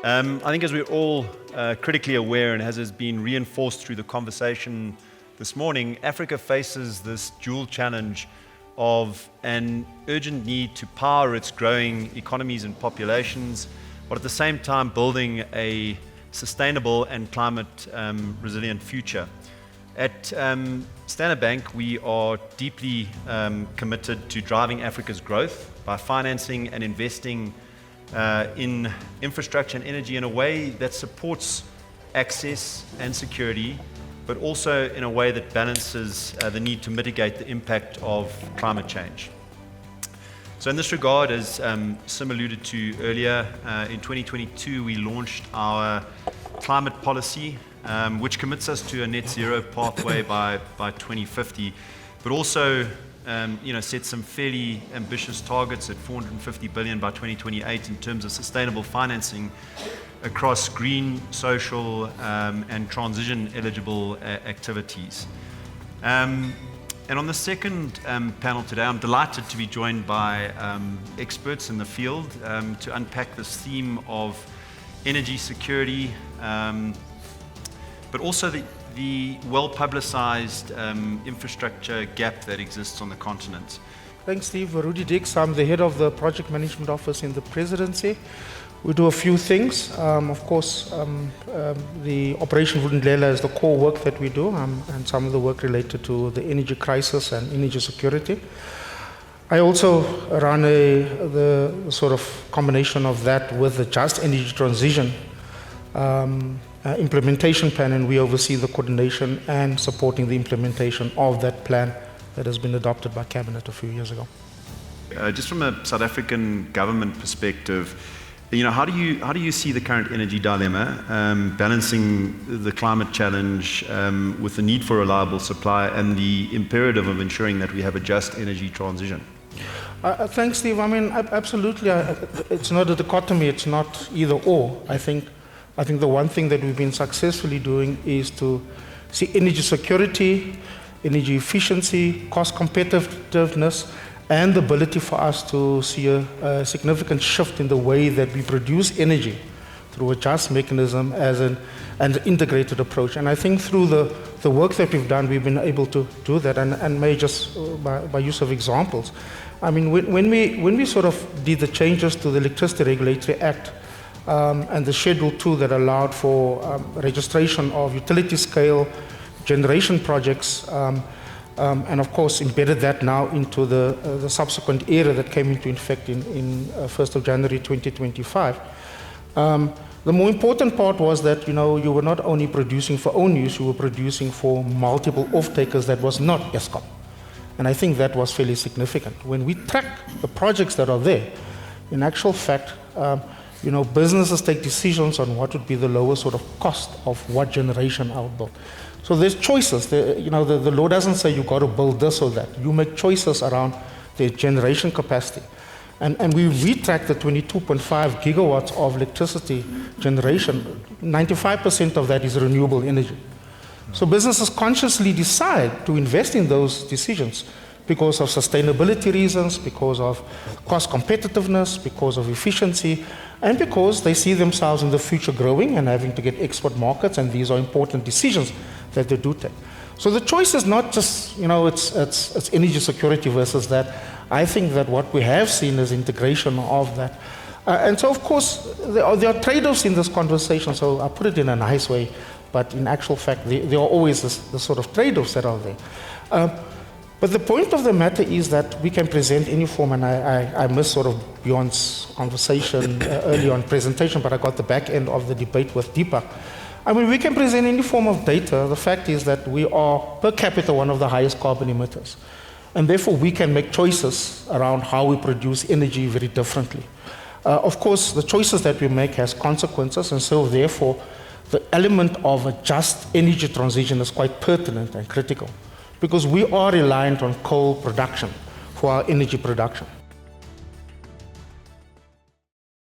I think as we're all critically aware, and as has been reinforced through the conversation this morning, Africa faces this dual challenge of an urgent need to power its growing economies and populations, but at the same time building a sustainable and climate resilient future. At Standard Bank, we are deeply committed to driving Africa's growth by financing and investing in infrastructure and energy in a way that supports access and security, but also in a way that balances the need to mitigate the impact of climate change. So in this regard, as Sim alluded to earlier, in 2022 we launched our climate policy, which commits us to a net zero pathway by 2050, but also set some fairly ambitious targets at 450 billion by 2028 in terms of sustainable financing across green, social, and transition-eligible activities. And on the second panel today, I'm delighted to be joined by experts in the field to unpack this theme of energy security, but also the well-publicized infrastructure gap that exists on the continent. Thanks, Steve. Rudy Dix. I'm the head of the Project Management Office in the Presidency. We do a few things. Of course, the Operation Vulindlela is the core work that we do, and some of the work related to the energy crisis and energy security. I also run the sort of combination of that with the Just Energy Transition implementation plan, and we oversee the coordination and supporting the implementation of that plan that has been adopted by Cabinet a few years ago. Just from a South African government perspective, how do you see the current energy dilemma, balancing the climate challenge with the need for reliable supply and the imperative of ensuring that we have a just energy transition? Thanks, Steve. I mean, absolutely. It's not a dichotomy. It's not either or. I think the one thing that we've been successfully doing is to see energy security, energy efficiency, cost competitiveness, and the ability for us to see a significant shift in the way that we produce energy through a just mechanism as an integrated approach. And I think through the work that we've done, we've been able to do that, and may just by use of examples. I mean, when we sort of did the changes to the Electricity Regulatory Act, and the Schedule 2 that allowed for registration of utility scale generation projects, and of course embedded that now into the subsequent era that came into effect in 1st of January 2025. The more important part was that you were not only producing for own use, you were producing for multiple off-takers that was not Eskom. And I think that was fairly significant. When we track the projects that are there, in actual fact, businesses take decisions on what would be the lowest sort of cost of what generation outbuild. So there's choices. The law doesn't say you've got to build this or that. You make choices around the generation capacity. And we track the 22.5 gigawatts of electricity generation. 95% of that is renewable energy. So businesses consciously decide to invest in those decisions because of sustainability reasons, because of cost competitiveness, because of efficiency, and because they see themselves in the future growing and having to get export markets, and these are important decisions that they do take. So the choice is not just, it's energy security versus that. I think that what we have seen is integration of that. And so, of course, there are trade-offs in this conversation, so I put it in a nice way, but in actual fact, there are always the sort of trade-offs that are there. But the point of the matter is that we can present any form, and I missed sort of Bjorn's conversation early on presentation, but I got the back end of the debate with Deepak. I mean, we can present any form of data. The fact is that we are, per capita, one of the highest carbon emitters. And therefore, we can make choices around how we produce energy very differently. Of course, the choices that we make has consequences, and so therefore, the element of a just energy transition is quite pertinent and critical, because we are reliant on coal production for our energy production.